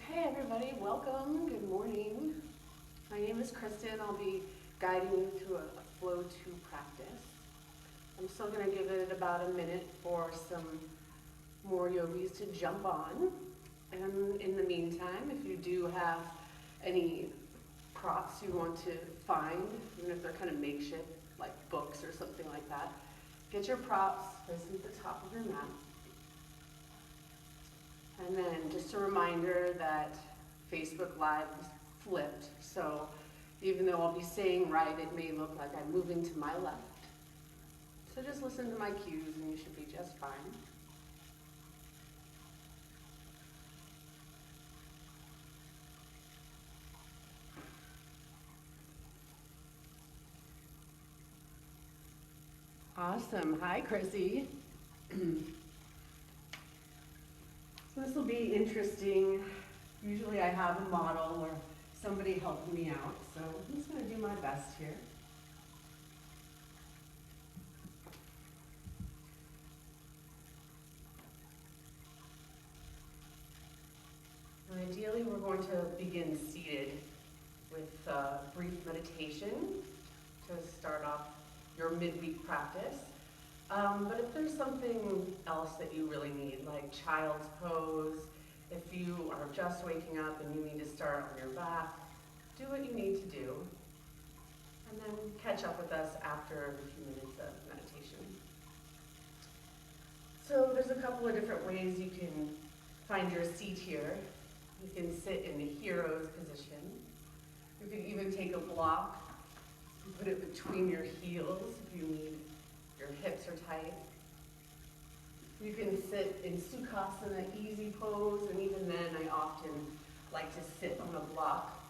Okay, everybody, welcome. Good morning. My name is Kristen. I'll be guiding you through a flow 2 practice. I'm still going to give it about a minute for some more yogis to jump on. And in the meantime, if you do have any props you want to find, even if they're kind of makeshift, like books or something like that, get your props placed at the top of your mat. And then just a reminder that Facebook Live is flipped, so even though I'll be saying right, it may look like I'm moving to my left. So just listen to my cues and you should be just fine. Awesome. Hi, Chrissy. So this will be interesting. Usually I have a model or somebody helping me out, so I'm just going to do my best here. And ideally, we're going to begin seated with a brief meditation to start off your midweek practice. But if there's something else that you really need, like child's pose, if you are just waking up and you need to start on your back, do what you need to do, and then catch up with us after a few minutes of meditation. So there's a couple of different ways you can find your seat here. You can sit in the hero's position. You can even take a block and put it between your heels if you need your hips are tight. You can sit in Sukhasana, easy pose, and even then I often like to sit on a block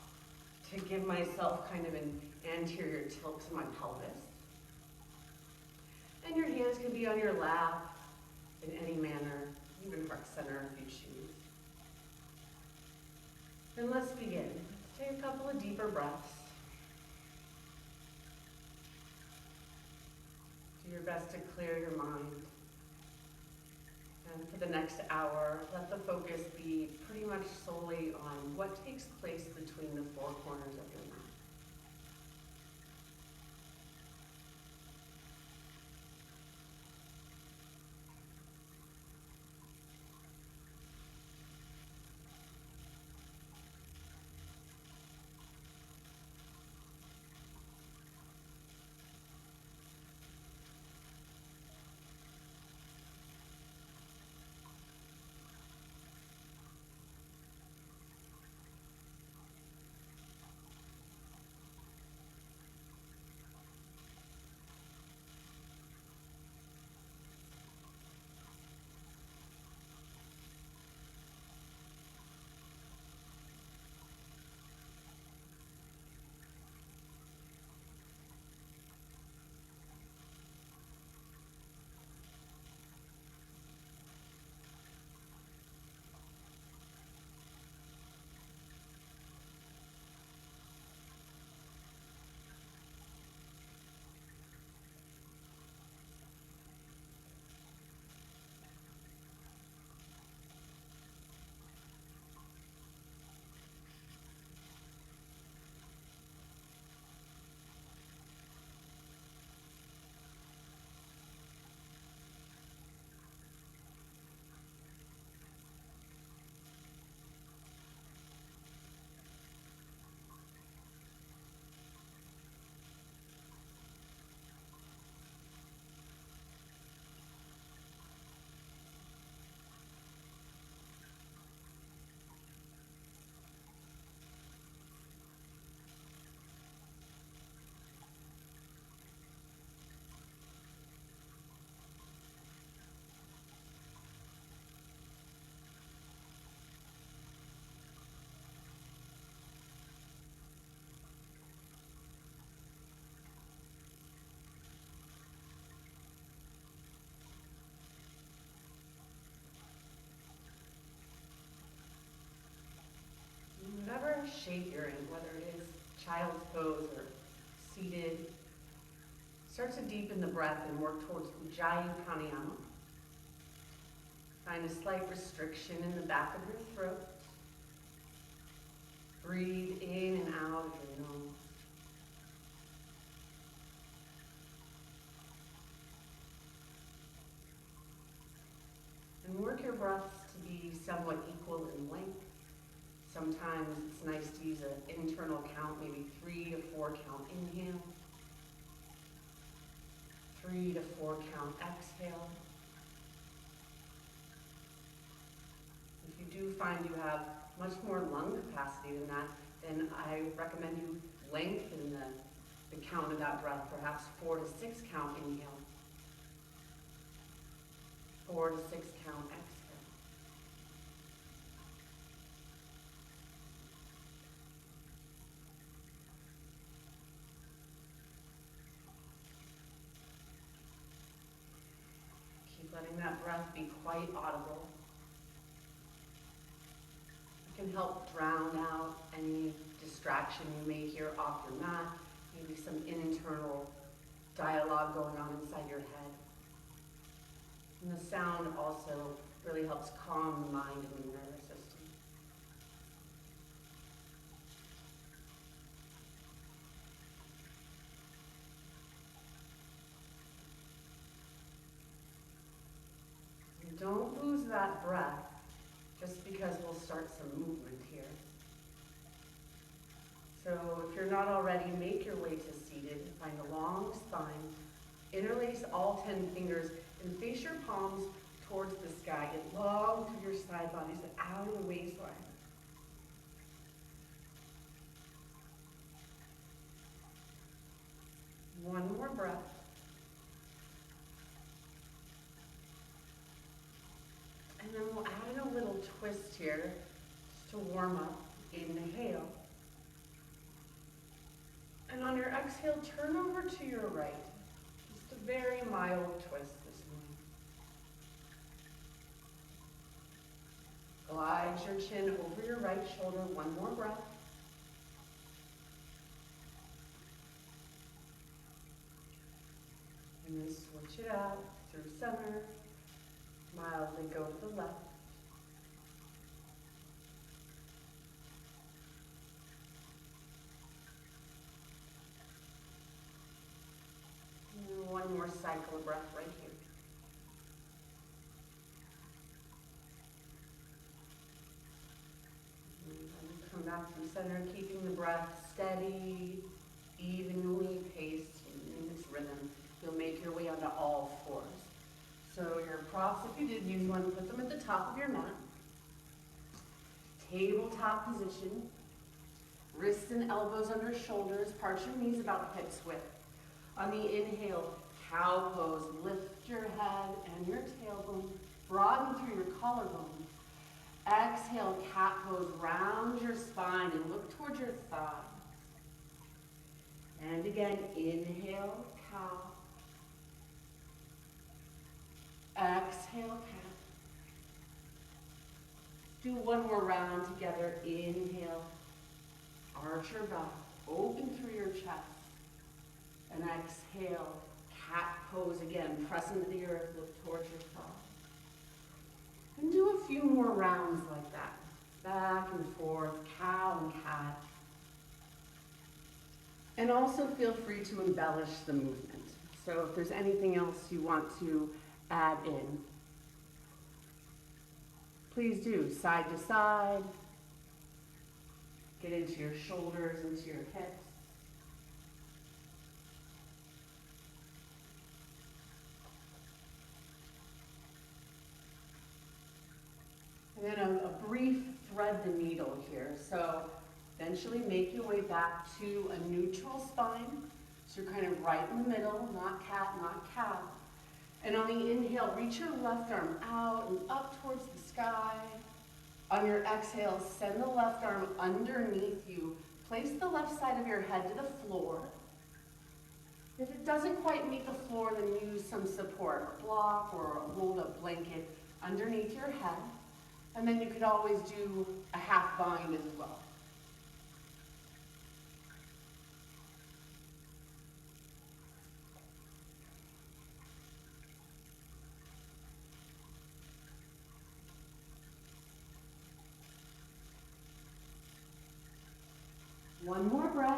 to give myself kind of an anterior tilt to my pelvis. And your hands can be on your lap in any manner, even heart center if you choose. And let's begin. Take a couple of deeper breaths. Do your best to clear your mind. And for the next hour, let the focus be pretty much solely on what takes place between the four corners of your mat. Whatever shape you're in, whether it is child's pose or seated, start to deepen the breath and work towards Ujjayi Pranayama. Find a slight restriction in the back of your throat. Breathe in and out of your nose. And work your breaths to be somewhat equal in length. Sometimes it's nice to use an internal count, maybe 3 to 4 count inhale, 3 to 4 count exhale. If you do find you have much more lung capacity than that, then I recommend you lengthen the count of that breath, perhaps 4 to 6 count inhale, 4 to 6 count exhale. Keep letting that breath be quite audible. It can help drown out any distraction you may hear off your mat, maybe some internal dialogue going on inside your head. And the sound also really helps calm the mind and the nervous system. And don't lose that breath just because we'll start some movement here. So if you're not already, make your way to seated. Find a long spine. Interlace all 10 fingers and face your palms towards the sky. Get long through your side bodies and out of the waistline. One more breath. And then we'll add in a little twist here just to warm up. Inhale. And on your exhale, turn over to your right. Just a very mild twist this morning. Glide your chin over your right shoulder. One more breath. And then switch it out through center. Mildly go to the left. And one more cycle of breath right here. And come back to center, keeping the breath steady, evenly paced in its rhythm. You'll make your way onto all fours. So your props, if you did use one, put them at the top of your mat. Tabletop position. Wrists and elbows under shoulders. Part your knees about hips width. On the inhale, cow pose. Lift your head and your tailbone. Broaden through your collarbone. Exhale, cat pose. Round your spine and look towards your thigh. And again, inhale, cow. Exhale, cat. Do one more round together. Inhale, arch your back, open through your chest. And exhale, cat pose again. Press into the earth, look towards your thigh. And do a few more rounds like that. Back and forth, cow and cat. And also feel free to embellish the movement. So if there's anything else you want to add in, please do. Side to side. Get into your shoulders, into your hips. And then a brief thread the needle here. So eventually make your way back to a neutral spine. So you're kind of right in the middle, not cat, not cow. And on the inhale, reach your left arm out and up towards the sky. On your exhale, send the left arm underneath you. Place the left side of your head to the floor. If it doesn't quite meet the floor, then use some support, a block or a rolled up blanket underneath your head. And then you could always do a half bind as well. One more breath.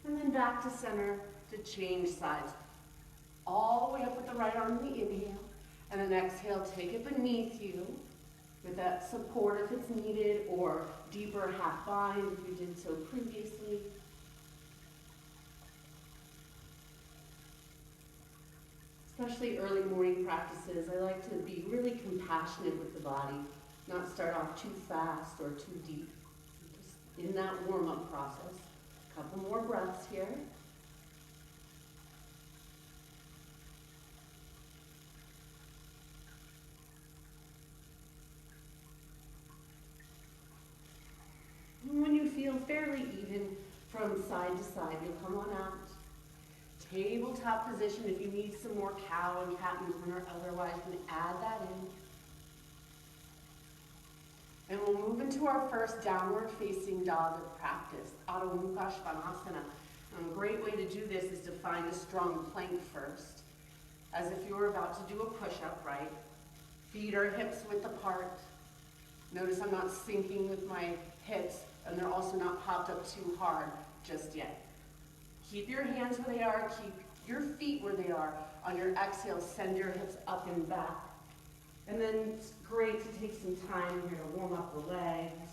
And then back to center to change sides. All the way up with the right arm, the inhale. And then exhale, take it beneath you with that support if it's needed, or deeper half bind if you did so previously. Especially early morning practices, I like to be really compassionate with the body, not start off too fast or too deep. Just in that warm-up process. A couple more breaths here. And when you feel fairly even from side to side, you'll come on out. Tabletop position. If you need some more cow and cat movement or otherwise, you can add that in. And we'll move into our first downward facing dog practice, Adho Mukha Svanasana. And a great way to do this is to find a strong plank first, as if you were about to do a push-up, right? Feet are hips width apart. Notice I'm not sinking with my hips, and they're also not popped up too hard just yet. Keep your hands where they are, keep your feet where they are. On your exhale, send your hips up and back. And then it's great to take some time here to warm up the legs,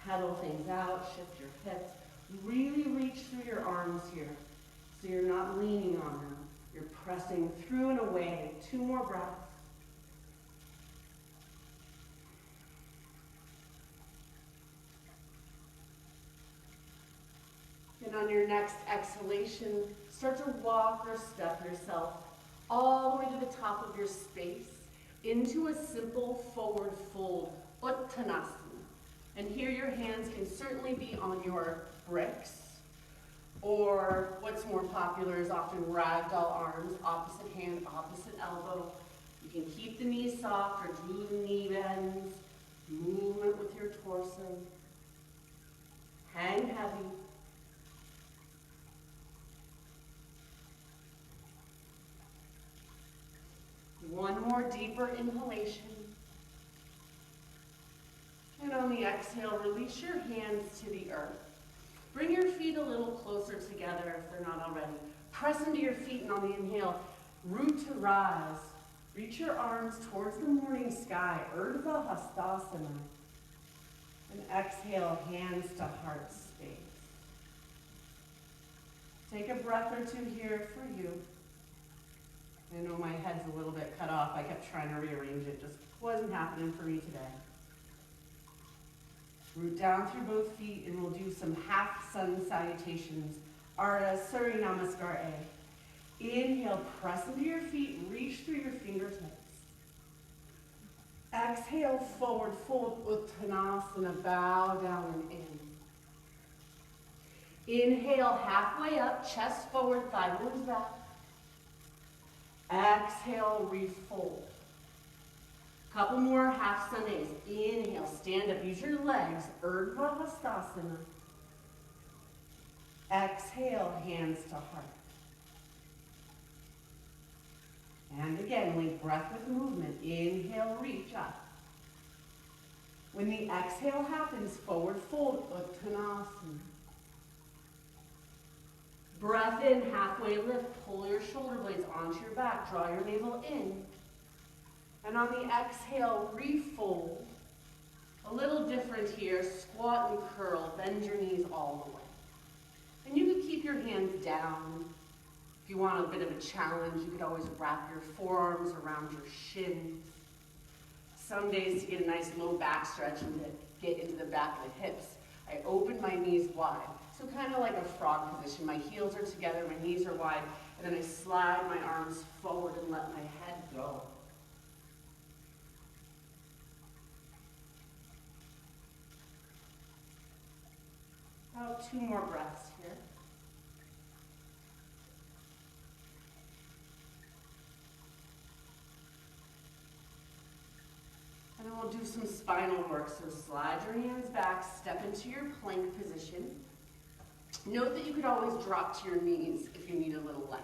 pedal things out, shift your hips. Really reach through your arms here, so you're not leaning on them. You're pressing through and away. 2 more breaths. And on your next exhalation, start to walk or step yourself all the way to the top of your space into a simple forward fold, Uttanasana. And here your hands can certainly be on your bricks, or what's more popular is often ragdoll arms, opposite hand, opposite elbow. You can keep the knees soft or do the knee bends, movement with your torso. Hang heavy. One more deeper inhalation. And on the exhale, release your hands to the earth. Bring your feet a little closer together if they're not already. Press into your feet, and on the inhale, root to rise. Reach your arms towards the morning sky, Urdhva Hastasana. And exhale, hands to heart space. Take a breath or two here for you. I know my head's a little bit cut off. I kept trying to rearrange it. Just wasn't happening for me today. Root down through both feet, and we'll do some half sun salutations. Ardha Surya Namaskar A. Inhale, press into your feet, reach through your fingertips. Exhale, forward fold, Uttanasana, bow down and in. Inhale, halfway up, chest forward, thigh bones back. Exhale, refold. Couple more half Sundays. Inhale, stand up, use your legs, Urdhva Hastasana. Exhale, hands to heart. And again, link breath with movement. Inhale, reach up. When the exhale happens, forward fold, Uttanasana. Breath in, halfway lift, pull your shoulder blades onto your back, draw your navel in. And on the exhale, refold. A little different here, squat and curl, bend your knees all the way. And you could keep your hands down. If you want a bit of a challenge, you could always wrap your forearms around your shins. Some days to get a nice low back stretch and to get into the back of the hips, I open my knees wide. So kind of like a frog position. My heels are together, my knees are wide, and then I slide my arms forward and let my head go. About 2 more breaths here. And then we'll do some spinal work. So slide your hands back, step into your plank position. Note that you could always drop to your knees if you need a little less.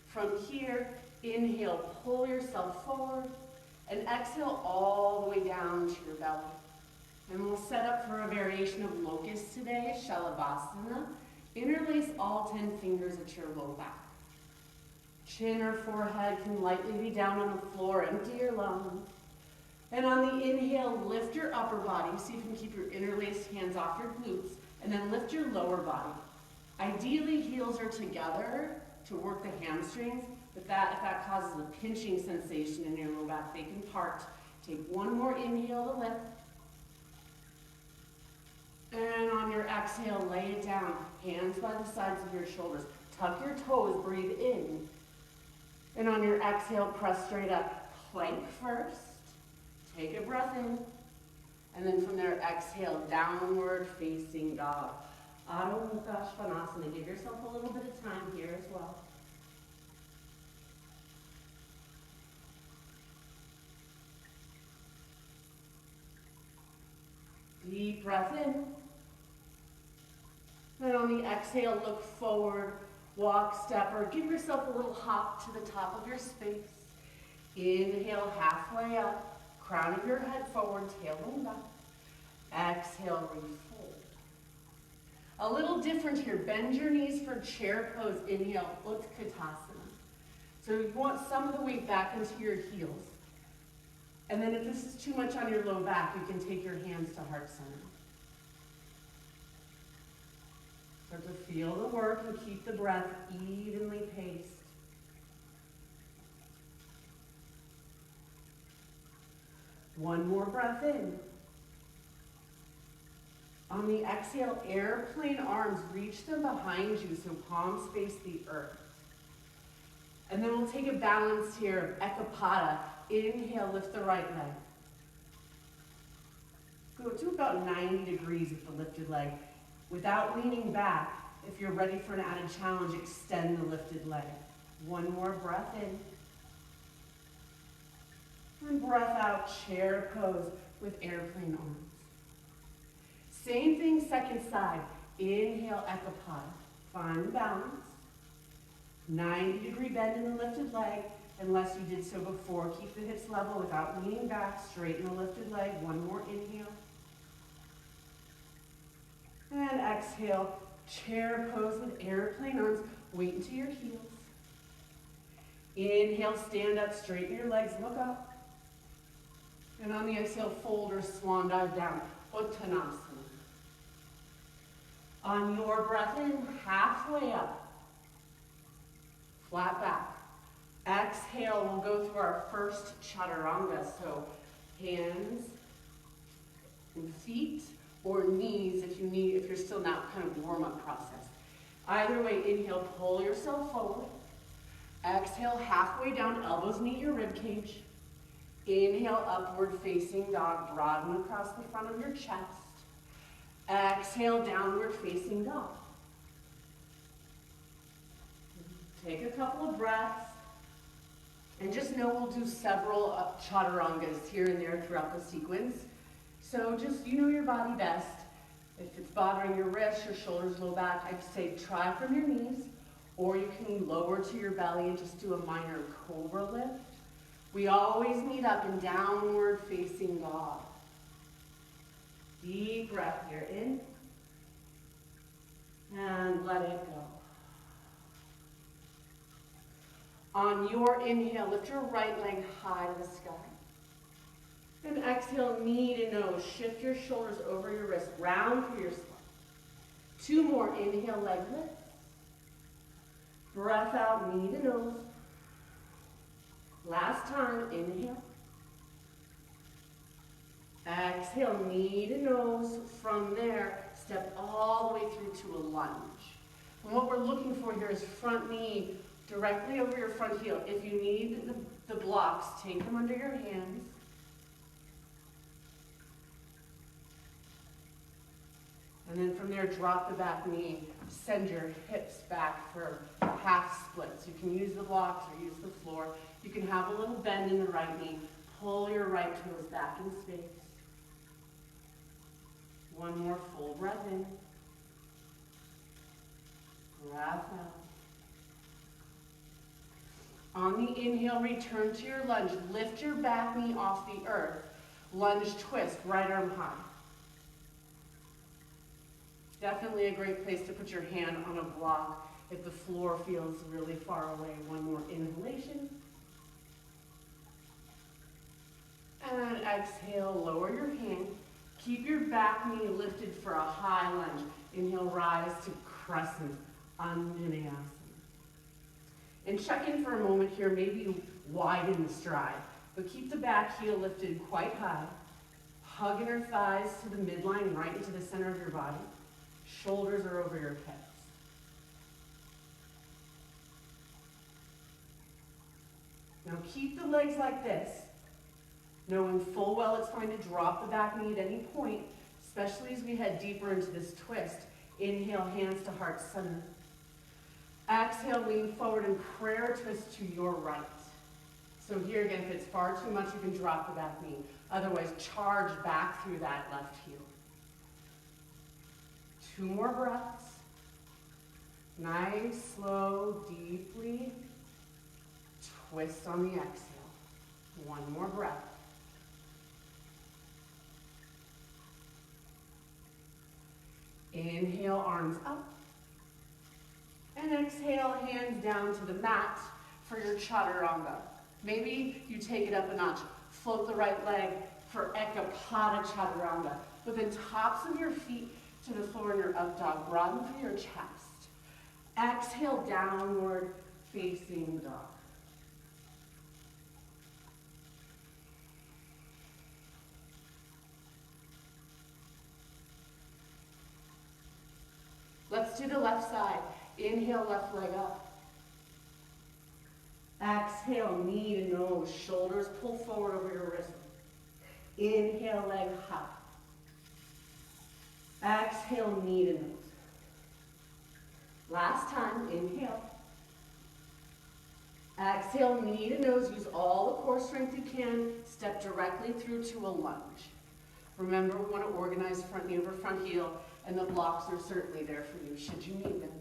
From here, inhale, pull yourself forward. And exhale all the way down to your belly. And we'll set up for a variation of locust today, Shalabhasana. Interlace all 10 fingers at your low back. Chin or forehead can lightly be down on the floor, empty your lungs. And on the inhale, lift your upper body. See if you can keep your interlaced hands off your glutes. And then lift your lower body. Ideally, heels are together to work the hamstrings, but if that causes a pinching sensation in your low back, they can part. Take one more inhale to lift. And on your exhale, lay it down. Hands by the sides of your shoulders. Tuck your toes, breathe in. And on your exhale, press straight up. Plank first. Take a breath in. And then from there, exhale, downward facing dog. Adho Mukha Svanasana. Give yourself a little bit of time here as well. Deep breath in. And on the exhale, look forward, walk, step, or give yourself a little hop to the top of your space. Inhale, halfway up, crown of your head forward, tailbone back. Exhale, refold. A little different here. Bend your knees for chair pose. Inhale, Utkatasana. So you want some of the weight back into your heels. And then if this is too much on your low back, you can take your hands to heart center. Start to feel the work and keep the breath evenly paced. One more breath in. On the exhale, airplane arms, reach them behind you so palms face the earth. And then we'll take a balance here of Ekapada. Inhale, lift the right leg. Go to about 90 degrees with the lifted leg. Without leaning back, if you're ready for an added challenge, extend the lifted leg. One more breath in. And breath out, chair pose with airplane arms. Same thing, second side. Inhale, Ekapada. Find balance. 90-degree bend in the lifted leg. Unless you did so before, keep the hips level without leaning back. Straighten the lifted leg. One more inhale. And exhale, chair pose with airplane arms. Weight into your heels. Inhale, stand up, straighten your legs, look up. And on the exhale, fold or swan dive down. Uttanasana. On your breath in, halfway up. Flat back. Exhale, we'll go through our first chaturanga. So hands and feet or knees if you're still not kind of warm-up process. Either way, inhale, pull yourself forward. Exhale, halfway down, elbows meet your rib cage. Inhale, upward facing dog, broaden across the front of your chest. Exhale, downward facing dog. Take a couple of breaths. And just know we'll do several chaturangas here and there throughout the sequence. So just, you know your body best. If it's bothering your wrists, your shoulders, low back, I'd say try from your knees, or you can lower to your belly and just do a minor cobra lift. We always meet up in downward facing dog. Deep breath here, in, and let it go. On your inhale, lift your right leg high to the sky. And exhale, knee to nose. Shift your shoulders over your wrist. Round through your spine. Two more. Inhale, leg lift. Breath out, knee to nose. Last time, inhale. Exhale, knee to nose. From there, step all the way through to a lunge. And what we're looking for here is front knee directly over your front heel. If you need the blocks, take them under your hands. And then from there, drop the back knee. Send your hips back for half splits. You can use the blocks or use the floor. You can have a little bend in the right knee. Pull your right toes back in space. One more full breath in. Breath out. On the inhale, return to your lunge. Lift your back knee off the earth. Lunge twist, right arm high. Definitely a great place to put your hand on a block if the floor feels really far away. One more inhalation. And exhale, lower your hand. Keep your back knee lifted for a high lunge. Inhale, rise to crescent, Anjaneyasana. And check in for a moment here, maybe widen the stride, but keep the back heel lifted quite high. Hug inner thighs to the midline, right into the center of your body. Shoulders are over your hips. Now keep the legs like this, knowing full well it's fine to drop the back knee at any point, especially as we head deeper into this twist. Inhale, hands to heart center. Exhale, lean forward and prayer twist to your right. So here again, if it's far too much, you can drop the back knee. Otherwise, charge back through that left heel. 2 more breaths. Nice, slow, deeply. Twist on the exhale. 1 more breath. Inhale, arms up. And exhale, hands down to the mat for your chaturanga. Maybe you take it up a notch. Float the right leg for YogaPod chaturanga. With the tops of your feet to the floor in your up dog. Broaden through your chest. Exhale, downward facing dog. Let's do the left side. Inhale, left leg up. Exhale, knee to nose. Shoulders pull forward over your wrist. Inhale, leg high. Exhale, knee to nose. Last time, inhale. Exhale, knee to nose. Use all the core strength you can. Step directly through to a lunge. Remember, we want to organize front knee over front heel, and the blocks are certainly there for you should you need them.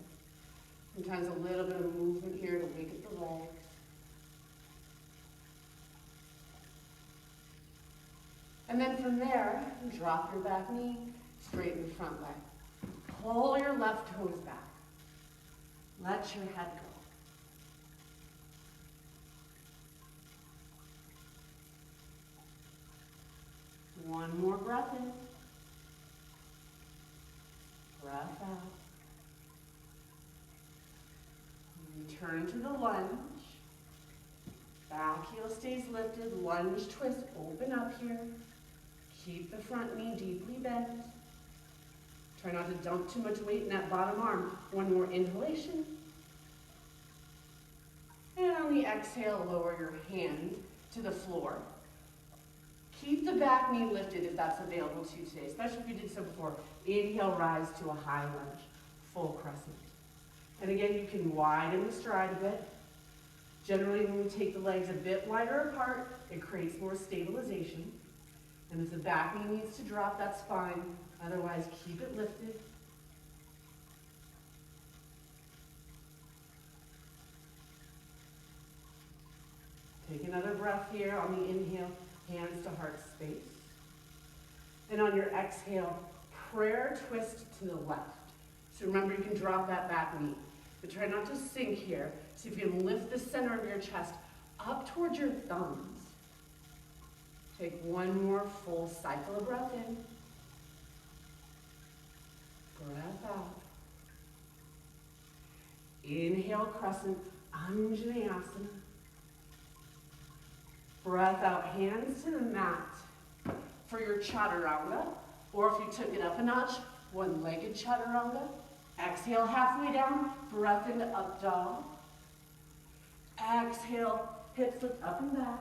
Sometimes a little bit of movement here to wake up the legs. And then from there, drop your back knee, straighten the front leg. Pull your left toes back. Let your head go. One more breath in. Breath out. Return to the lunge. Back heel stays lifted. Lunge twist. Open up here. Keep the front knee deeply bent. Try not to dump too much weight in that bottom arm. One more inhalation. And on the exhale, lower your hand to the floor. Keep the back knee lifted if that's available to you today, especially if you did so before. Inhale, rise to a high lunge, full crescent. And again, you can widen the stride a bit. Generally, when we take the legs a bit wider apart, it creates more stabilization. And if the back knee needs to drop, that's fine. Otherwise, keep it lifted. Take another breath here on the inhale, hands to heart space. And on your exhale, prayer twist to the left. So remember, you can drop that back knee. But try not to sink here. See if you can lift the center of your chest up towards your thumbs. Take one more full cycle of breath in. Breath out. Inhale, crescent, Anjaneyasana. Breath out, hands to the mat for your chaturanga. Or if you took it up a notch, one-legged chaturanga. Exhale halfway down, breath into up dog. Exhale, hips lift up and back.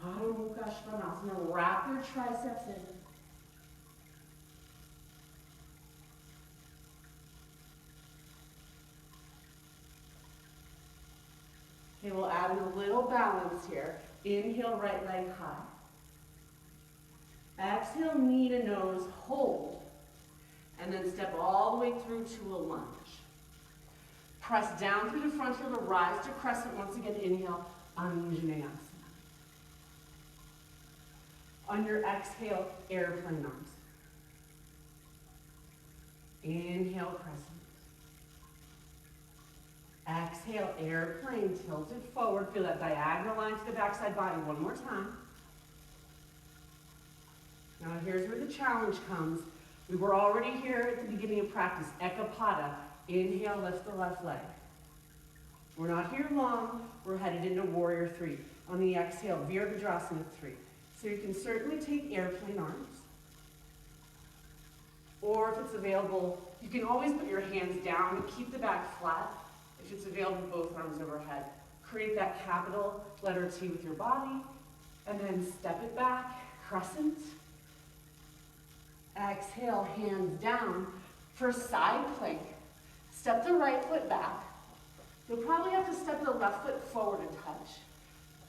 Adho Mukha Svanasana, wrap your triceps in. Okay, we'll add in a little balance here. Inhale, right leg high. Exhale, knee to nose, hold. And then step all the way through to a lunge. Press down through the front heel to rise to crescent. Once again, inhale, Anjaneyasana. On your exhale, airplane arms. Inhale, crescent. Exhale, airplane, tilted forward. Feel that diagonal line to the backside body one more time. Now here's where the challenge comes. We were already here at the beginning of practice. Ekapada. Inhale, lift the left leg. We're not here long. We're headed into warrior 3. On the exhale, Virabhadrasana 3. So you can certainly take airplane arms. Or if it's available, you can always put your hands down and keep the back flat. If it's available, both arms overhead. Create that capital letter T with your body. And then step it back, crescent. Exhale, hands down for side plank. Step the right foot back. You'll probably have to step the left foot forward a touch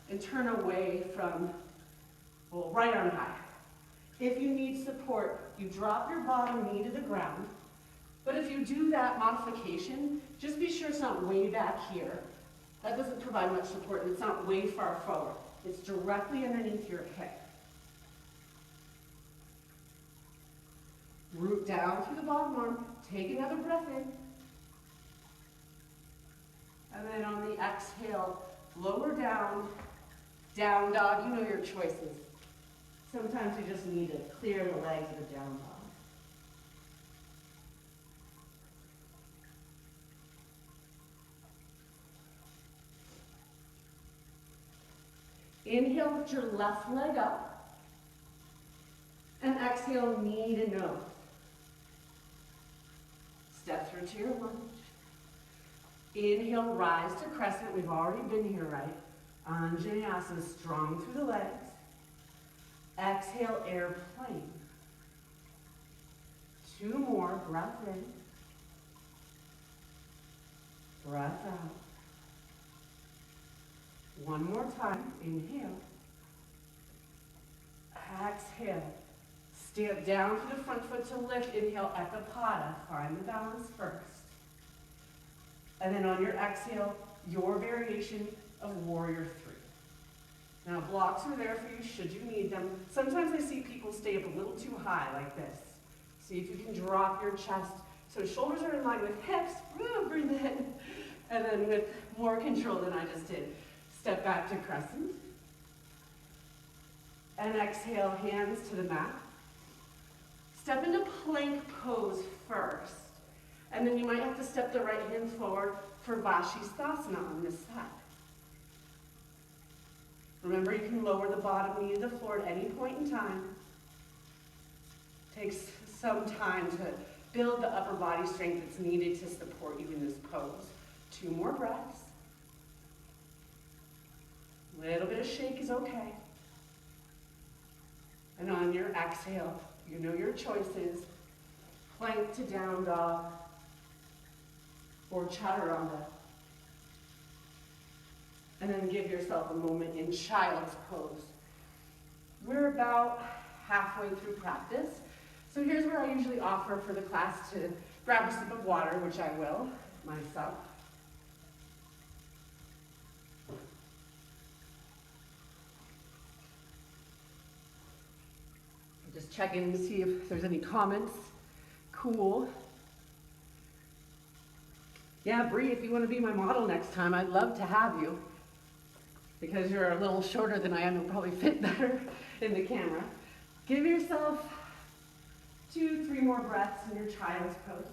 and turn away from, well, right arm high. If you need support, you drop your bottom knee to the ground. But if you do that modification, just be sure it's not way back here. That doesn't provide much support, and it's not way far forward. It's directly underneath your hip. Root down through the bottom arm. Take another breath in. And then on the exhale, lower down, down dog. You know your choices. Sometimes you just need to clear the legs of the down dog. Inhale, lift your left leg up. And exhale, knee to nose. Step through to your lunge. Inhale, rise to crescent. We've already been here, right? Anjaneyasana, strong through the legs. Exhale, airplane. 2 more, breath in. Breath out. 1 more time, inhale. Exhale. Step down to the front foot to lift. Inhale, Ekapada. Find the balance first. And then on your exhale, your variation of warrior 3. Now blocks are there for you should you need them. Sometimes I see people stay up a little too high like this. See if you can drop your chest so shoulders are in line with hips. Breathe in. And then with more control than I just did, step back to crescent. And exhale, hands to the mat. Step into plank pose first. And then you might have to step the right hand forward for Vashisthasana on this side. Remember, you can lower the bottom knee to the floor at any point in time. Takes some time to build the upper body strength that's needed to support you in this pose. 2 more breaths. A little bit of shake is okay. And on your exhale, you know your choices. Plank to down dog or chaturanga. And then give yourself a moment in child's pose. We're about halfway through practice. So here's where I usually offer for the class to grab a sip of water, which I will myself. Just check in to see if there's any comments. Cool. Yeah, Bree, if you want to be my model next time, I'd love to have you. Because you're a little shorter than I am, you'll probably fit better in the camera. Give yourself 2, 3 more breaths in your child's pose.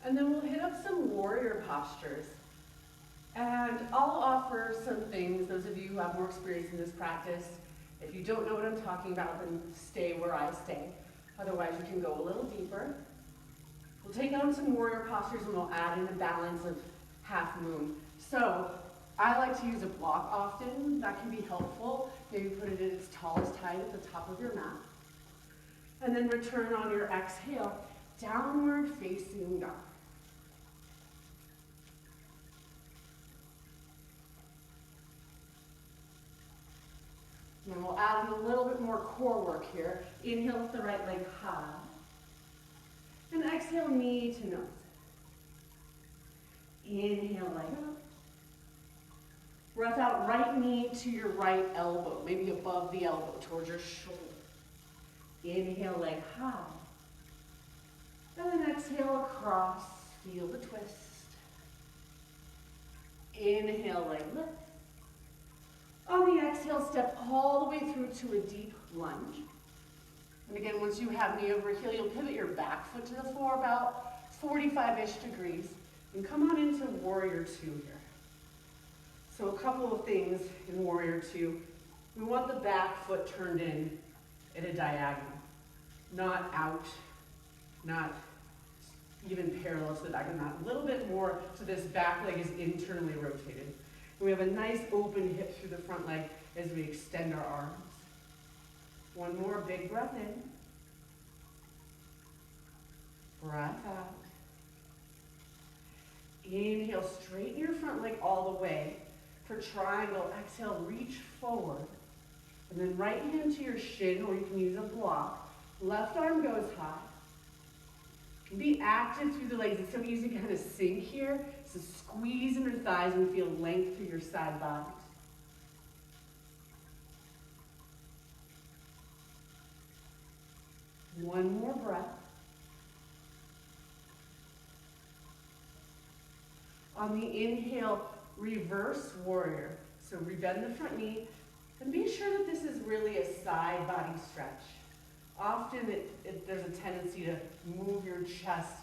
And then we'll hit up some warrior postures. And I'll offer some things, those of you who have more experience in this practice. If you don't know what I'm talking about, then stay where I stay. Otherwise, you can go a little deeper. We'll take on some warrior postures and we'll add in a balance of half moon. So I like to use a block often. That can be helpful. Maybe put it at its tallest height at the top of your mat. And then return on your exhale, downward facing dog. Now we'll add in a little bit more core work here. Inhale with the right leg high. And exhale, knee to nose. Inhale, leg up. Breath out, right knee to your right elbow, maybe above the elbow, towards your shoulder. Inhale, leg high. And then exhale across, feel the twist. Inhale, leg lift. On the exhale, step all the way through to a deep lunge. And again, once you have knee over heel, you'll pivot your back foot to the floor about 45-ish degrees. And come on into Warrior 2 here. So a couple of things in Warrior 2. We want the back foot turned in at a diagonal. Not out, not even parallel to the back of the mat. A little bit more so this back leg is internally rotated. And we have a nice open hip through the front leg as we extend our arms. One more big breath in. Breath out. Inhale, straighten your front leg all the way. For triangle, exhale, reach forward. And then right hand to your shin, or you can use a block. Left arm goes high. Be active through the legs. It's so easy to kind of sink here. So squeeze in your thighs and feel length through your side bodies. One more breath. On the inhale, reverse warrior. So rebend the front knee and be sure that this is really a side body stretch. Often there's a tendency to move your chest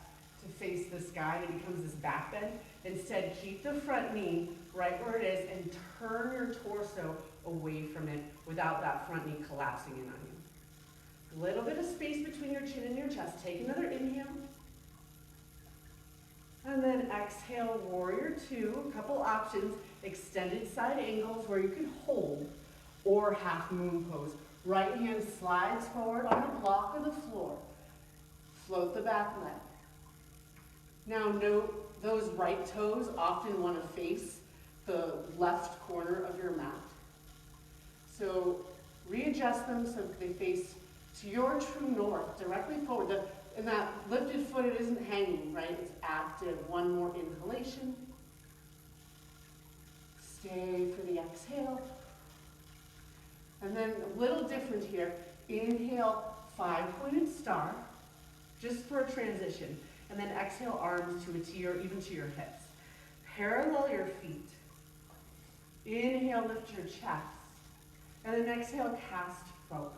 to face the sky and it becomes this back bend. Instead, keep the front knee right where it is and turn your torso away from it without that front knee collapsing in on you. A little bit of space between your chin and your chest. Take another inhale. And then exhale, Warrior 2. A couple options. Extended side angles where you can hold, or half moon pose. Right hand slides forward on the block or the floor. Float the back leg. Now note those right toes often want to face the left corner of your mat. So readjust them so that they face to your true north, directly forward. And that lifted foot, it isn't hanging, right? It's active. One more inhalation. Stay for the exhale. And then a little different here. Inhale, 5-pointed star, just for a transition. And then exhale, arms to a T or even to your hips. Parallel your feet. Inhale, lift your chest. And then exhale, cast forward.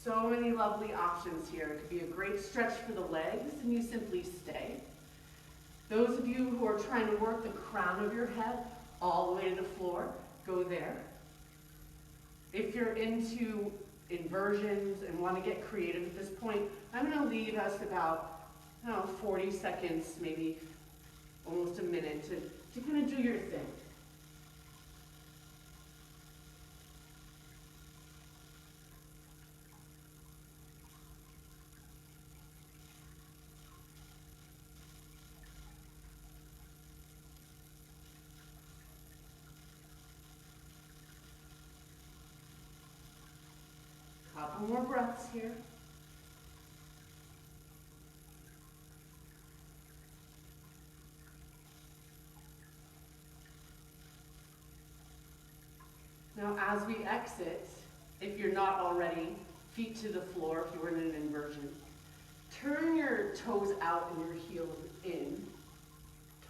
So many lovely options here. It could be a great stretch for the legs, and you simply stay. Those of you who are trying to work the crown of your head all the way to the floor, go there. If you're into inversions and want to get creative at this point, I'm going to leave us about 40 seconds, maybe almost a minute, to kind of do your thing. Couple more breaths here. Now as we exit, if you're not already, feet to the floor if you were in an inversion. Turn your toes out and your heels in.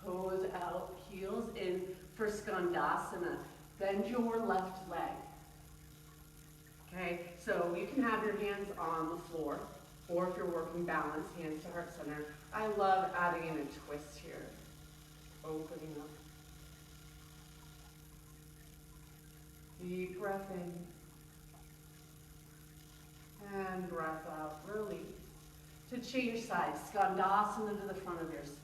Toes out, heels in for Skandasana. Bend your left leg. Okay, so you can have your hands on the floor, or if you're working balance, hands to heart center. I love adding in a twist here. Opening up. Deep breath in. And breath out, release. To change sides, Skandasana to the front of your space.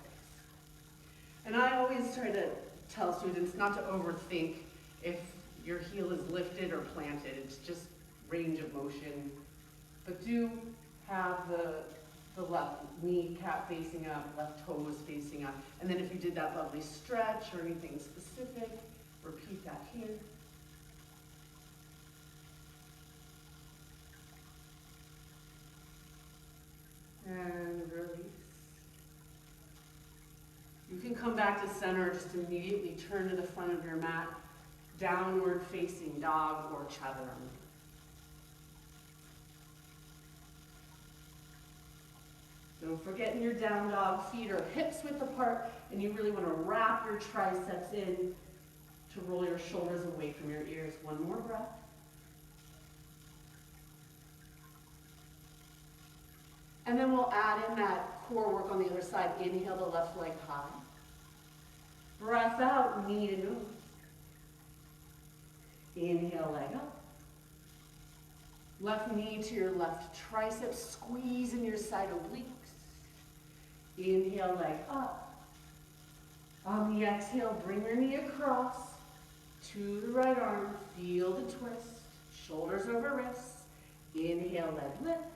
And I always try to tell students not to overthink if your heel is lifted or planted. It's just range of motion. But do have the left kneecap facing up, left toes facing up. And then if you did that lovely stretch or anything specific, repeat that here. come back to center, just immediately turn to the front of your mat, downward facing dog or chaturanga. Don't forget in your down dog, feet are hips width apart, and you really want to wrap your triceps in to roll your shoulders away from your ears. One more breath. And then we'll add in that core work on the other side. Inhale the left leg high. Breath out, knee to nose. Inhale, leg up. Left knee to your left tricep, squeeze in your side obliques. Inhale, leg up. On the exhale, bring your knee across to the right arm. Feel the twist. Shoulders over wrists. Inhale, leg lifts.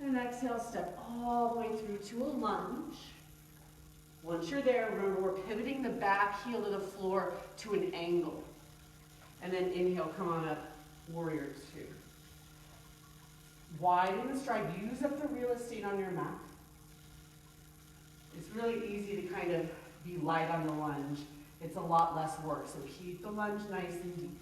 And exhale, step all the way through to a lunge. Once you're there, remember we're pivoting the back heel to the floor to an angle. And then inhale, come on up, warrior two. Widen the stride, use up the real estate on your mat. It's really easy to kind of be light on the lunge. It's a lot less work, so keep the lunge nice and deep.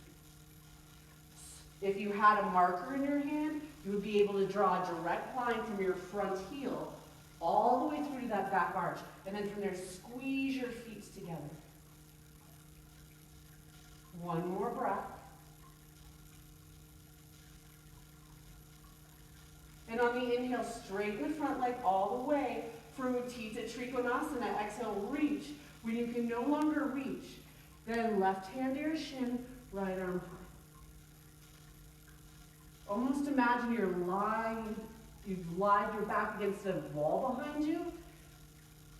If you had a marker in your hand, you would be able to draw a direct line from your front heel all the way through to that back arch. And then from there, squeeze your feet together. One more breath. And on the inhale, straighten the front leg all the way from Utthita Trikonasana. Exhale, reach. When you can no longer reach, then left hand to your shin, right arm high. Almost imagine you've lied your back against a wall behind you.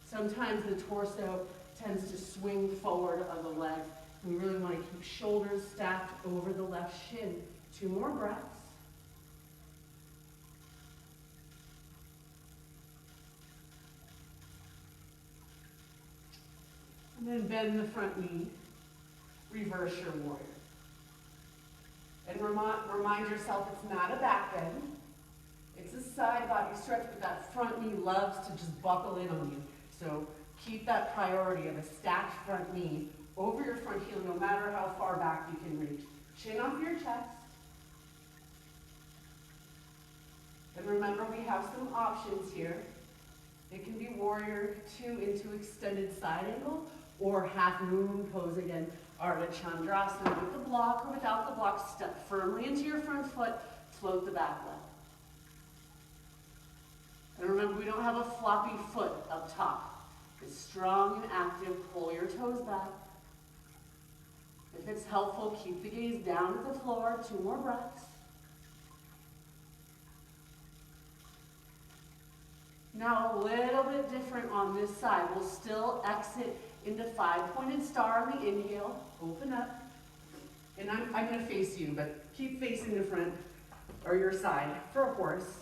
Sometimes the torso tends to swing forward of the leg. We really want to keep shoulders stacked over the left shin. 2 more breaths. And then bend the front knee. Reverse your warrior. And remind yourself it's not a back bend. It's a side body stretch, but that front knee loves to just buckle in on you. So keep that priority of a stacked front knee over your front heel, no matter how far back you can reach. Chin off your chest. And remember, we have some options here. It can be warrior two into extended side angle, or half moon pose again, Ardha Chandrasana with the block or without the block. Step firmly into your front foot, float the back leg. And remember, we don't have a floppy foot up top. It's strong and active. Pull your toes back. If it's helpful, keep the gaze down to the floor. 2 more breaths. Now a little bit different on this side. We'll still exit into 5-pointed star on the inhale. Open up. And I'm going to face you, but keep facing the front or your side for a horse.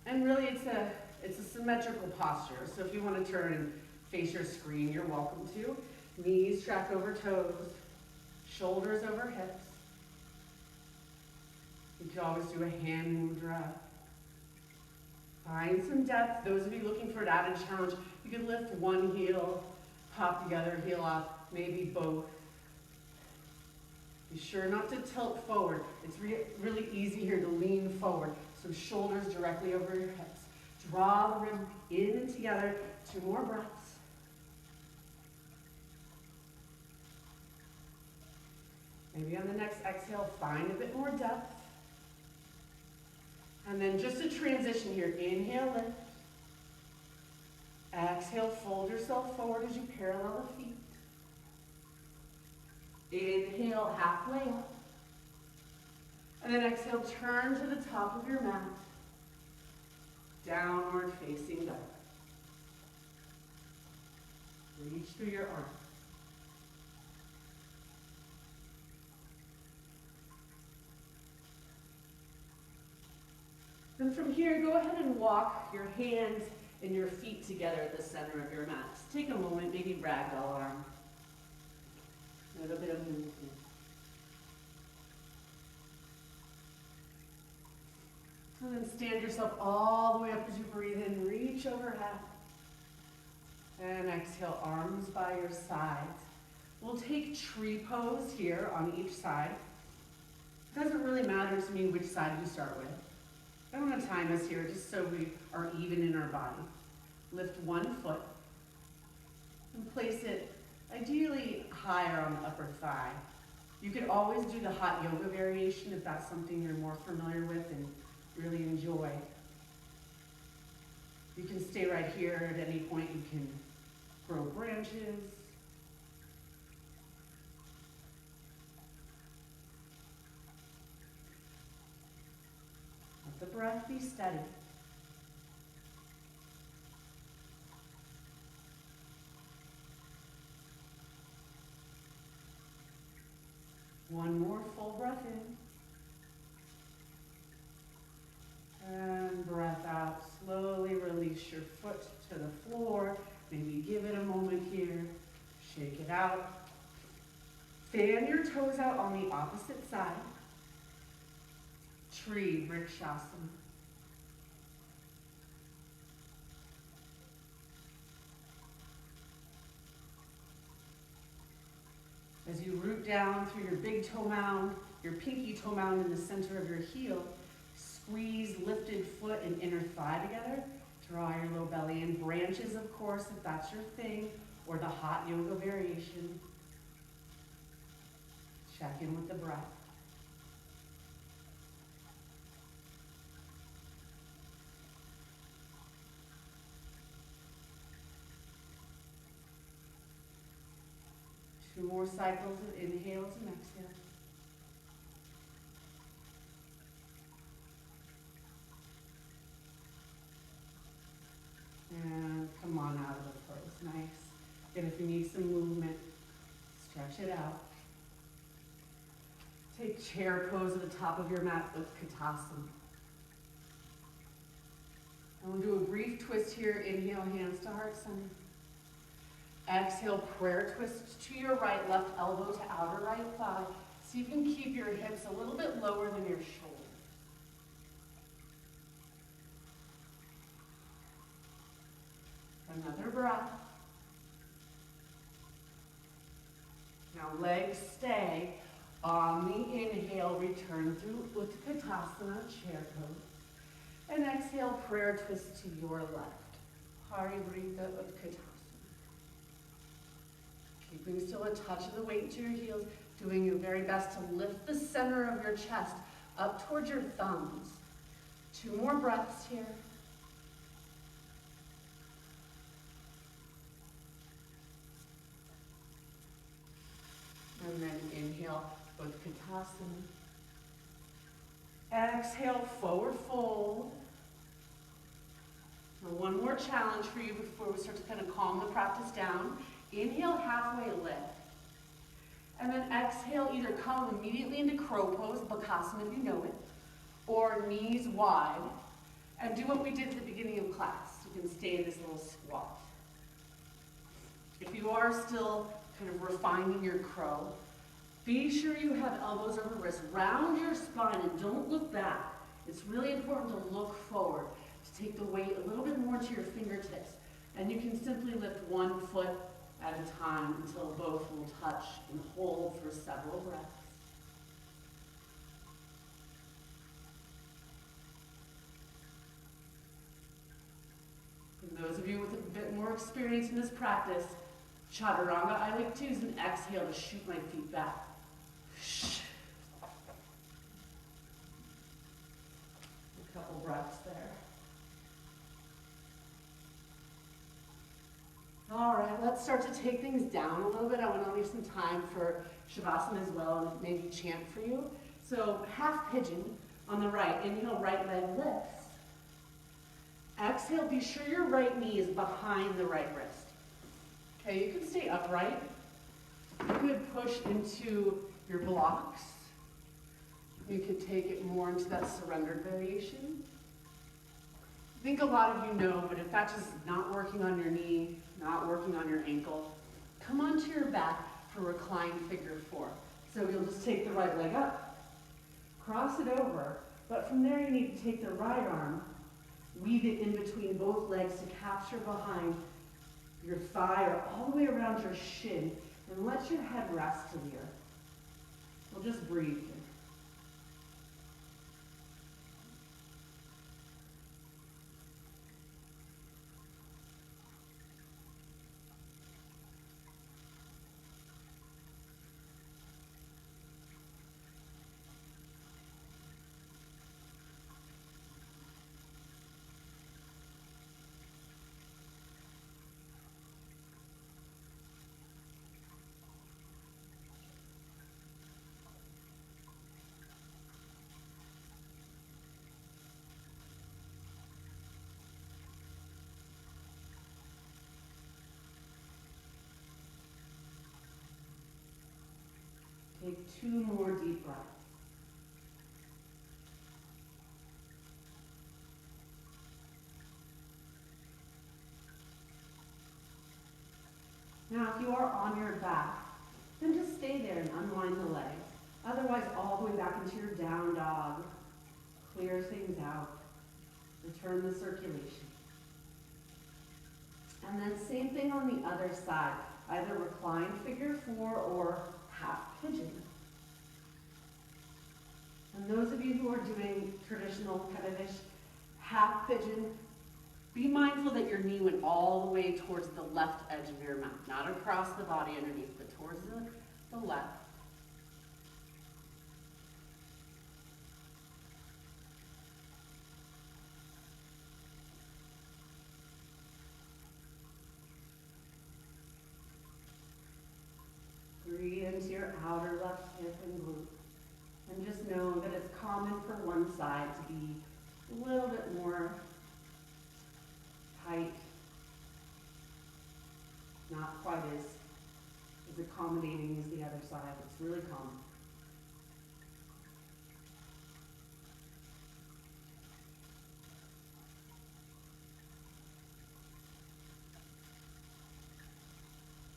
And really it's a symmetrical posture. So if you want to turn and face your screen, you're welcome to. Knees track over toes, shoulders over hips. You can always do a hand mudra. Find some depth. Those of you looking for an added challenge, you can lift one heel, pop the other heel up, maybe both. Be sure not to tilt forward. It's really easy here to lean forward. So shoulders directly over your hips. Draw the rib in and together. 2 more breaths. Maybe on the next exhale, find a bit more depth. And then just a transition here. Inhale, lift. Exhale, fold yourself forward as you parallel the feet. Inhale, halfway up. And then exhale, turn to the top of your mat. Downward facing dog. Reach through your arms. And from here, go ahead and walk your hands and your feet together at the center of your mat. Just take a moment, maybe ragdoll arm. A little bit of movement. And then stand yourself all the way up as you breathe in. Reach overhead. And exhale, arms by your sides. We'll take tree pose here on each side. It doesn't really matter to me which side you start with. I don't want to time us here, just so we are even in our body. Lift one foot and place it ideally higher on the upper thigh. You could always do the hot yoga variation if that's something you're more familiar with and really enjoy. You can stay right here at any point. You can grow branches. Let the breath be steady. One more full breath in. And breath out. Slowly release your foot to the floor. Maybe give it a moment here. Shake it out. Fan your toes out on the opposite side. Tree Vrikshasana. As you root down through your big toe mound, your pinky toe mound in the center of your heel, squeeze lifted foot and inner thigh together. Draw your low belly in. Branches, of course, if that's your thing, or the hot yoga variation. Check in with the breath. Two more cycles of inhales and exhales. And come on out of the pose. Nice. And if you need some movement, stretch it out. Take chair pose at the top of your mat with Katasana. And we'll do a brief twist here. Inhale, hands to heart center. Exhale, prayer twist to your right, left elbow to outer right thigh. So you can keep your hips a little bit lower than your shoulders. Another breath. Now legs stay. On the inhale, return through Utkatasana, chair pose. And exhale, prayer twist to your left. Parivrita Utkatasana. Keeping still a touch of the weight into your heels, doing your very best to lift the center of your chest up towards your thumbs. Two more breaths here. And then inhale with Katasana. Exhale, forward fold. Now one more challenge for you before we start to kind of calm the practice down. Inhale, halfway lift. And then exhale, either come immediately into crow pose, Bakasana if you know it, or knees wide. And do what we did at the beginning of class. You can stay in this little squat. If you are still kind of refining your crow, be sure you have elbows over wrists. Round your spine and don't look back. It's really important to look forward, to take the weight a little bit more to your fingertips. And you can simply lift one foot at a time until both will touch and hold for several breaths. For those of you with a bit more experience in this practice, Chaturanga, I like to use an exhale to shoot my feet back. A couple breaths there. All right, let's start to take things down a little bit. I want to leave some time for Shavasana as well and maybe chant for you. So half pigeon on the right. Inhale, right leg lifts. Exhale, be sure your right knee is behind the right wrist. Okay, you can stay upright. You could push into your blocks. You could take it more into that surrendered variation. I think a lot of you know, but if that's just not working on your knee, not working on your ankle, come onto your back for reclined figure four. So you'll just take the right leg up, cross it over, but from there you need to take the right arm, weave it in between both legs to capture behind your thigh or all the way around your shin, and let your head rest to the earth. We'll just breathe here. Take 2 more deep breaths. Now, if you are on your back, then just stay there and unwind the legs. Otherwise, all the way back into your down dog. Clear things out. Return the circulation. And then same thing on the other side. Either reclined figure 4 or half pigeon. And those of you who are doing traditional kind of ish half pigeon, be mindful that your knee went all the way towards the left edge of your mat, not across the body underneath, but towards the left. Breathe into your outer left hip and glute. And just know that it's common for one side to be a little bit more tight, not quite as accommodating as the other side. It's really common.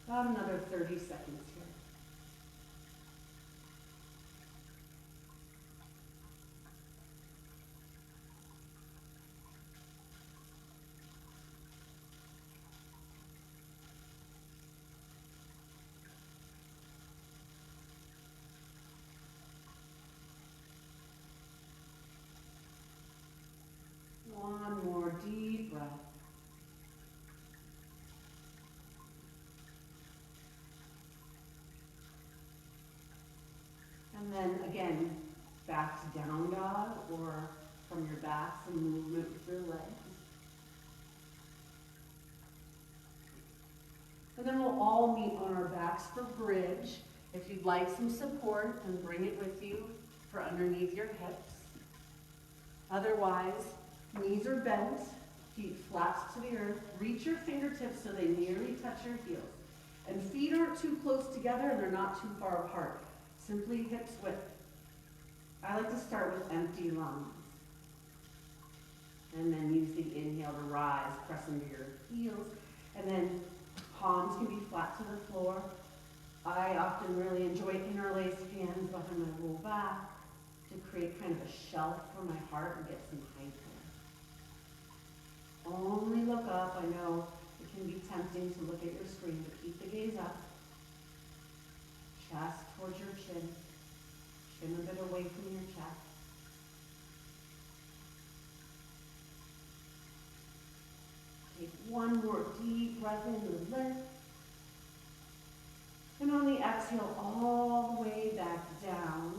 About another 30 seconds here. One more deep breath. And then again, back to down dog or from your back, some movement with your legs. And then we'll all meet on our backs for bridge. If you'd like some support, then bring it with you for underneath your hips. Otherwise, knees are bent, feet flat to the earth. Reach your fingertips so they nearly touch your heels. And feet aren't too close together and they're not too far apart. Simply hips width. I like to start with empty lungs. And then use the inhale to rise, press into your heels. And then palms can be flat to the floor. I often really enjoy interlaced hands behind my low back to create kind of a shelf for my heart and get some height there. Only look up. I know it can be tempting to look at your screen, but keep the gaze up. Chest towards your chin. Chin a bit away from your chest. Take one more deep breath in and lift. And on the exhale, all the way back down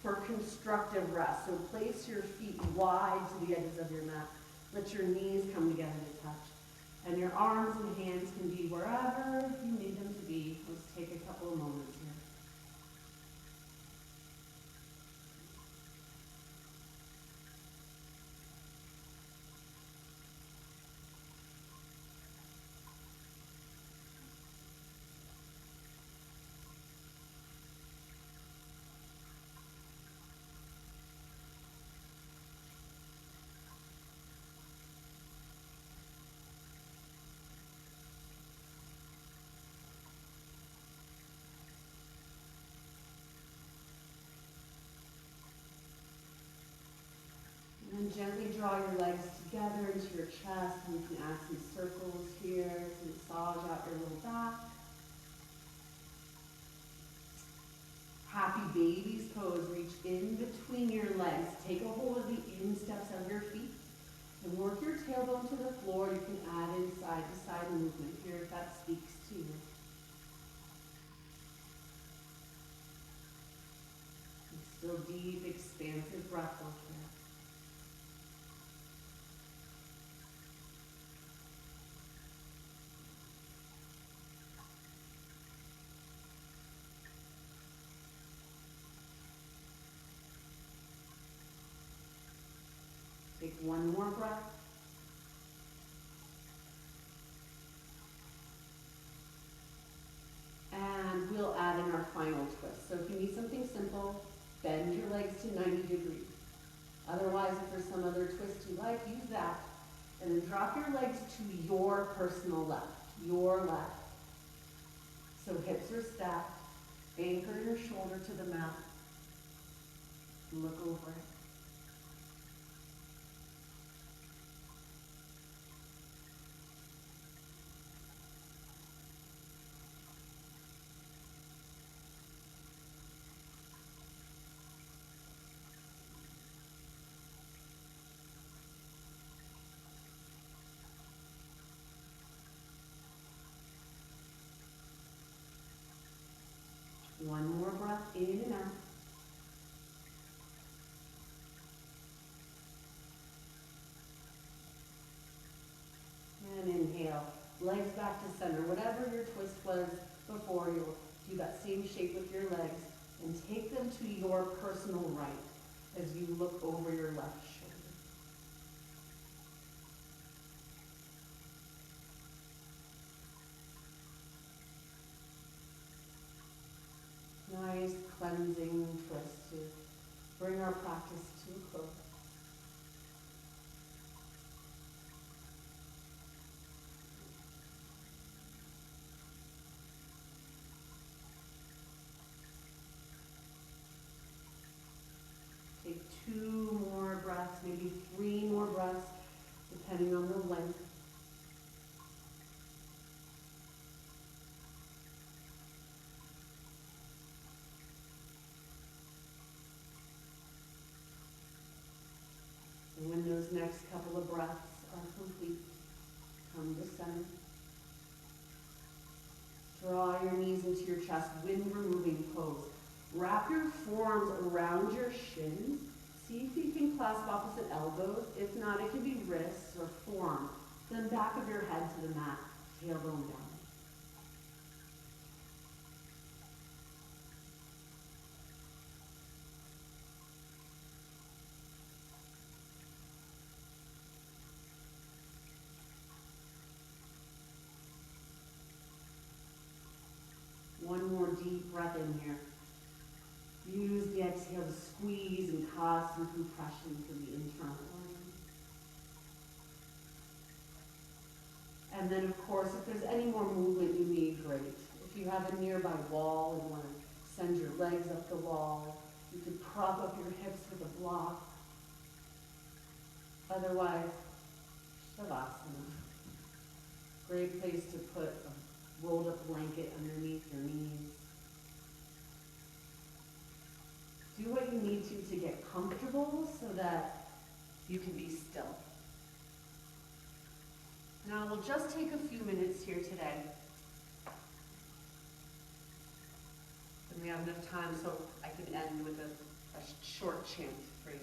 for constructive rest. So place your feet wide to the edges of your mat. Let your knees come together to touch. And your arms and hands can be wherever you need them to be. Let's take a couple of moments here. And gently draw your legs together into your chest, and you can add some circles here to massage out your little back. Happy baby's pose. Reach in between your legs. Take a hold of the insteps of your feet and work your tailbone to the floor. You can add in side-to-side movement here if that speaks to you. And still deep, expansive breath work here. Take one more breath. And we'll add in our final twist. So if you need something simple, bend your legs to 90 degrees. Otherwise, if there's some other twist you like, use that. And then drop your legs to your personal left, your left. So hips are stacked. Anchor your shoulder to the mat. Look over it. One more breath in and out. And inhale. Legs back to center. Whatever your twist was before, you'll do that same shape with your legs and take them to your personal right as you look over your left shoulder. Nice cleansing twist to bring our practice to a close. Take 2 more breaths, maybe 3 more breaths, depending on the length. And when those next couple of breaths are complete, come to center. Draw your knees into your chest, wind-removing pose. Wrap your forearms around your shins. See if you can clasp opposite elbows. If not, it can be wrists or forearm. Then back of your head to the mat, tailbone down. One more deep breath in here. Use the exhale to squeeze and cause some compression for the internal organs. And then, of course, if there's any more movement you need, great. If you have a nearby wall and want to send your legs up the wall, you could prop up your hips with a block. Otherwise, Shavasana. Great place to put a rolled up blanket underneath your knees. Do what you need to get comfortable so that you can be still. Now we'll just take a few minutes here today. And we have enough time so I can end with a short chant for you.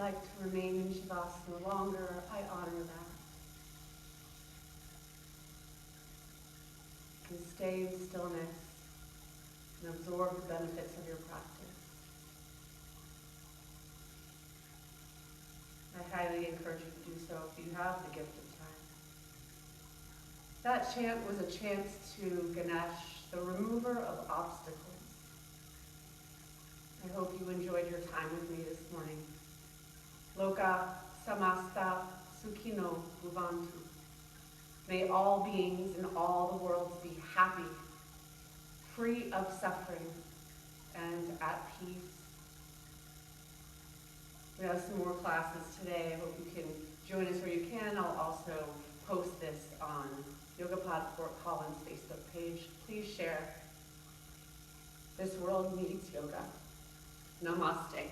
like to remain in Shavasana longer, I honor that. And stay in stillness and absorb the benefits of your practice. I highly encourage you to do so if you have the gift of time. That chant was a chant to Ganesh, the remover of obstacles. I hope you enjoyed your time with me this morning. Loka samasta sukhino bhuvantu. May all beings in all the worlds be happy, free of suffering, and at peace. We have some more classes today. I hope you can join us where you can. I'll also post this on YogaPod Fort Collins Facebook page. Please share. This world needs yoga. Namaste.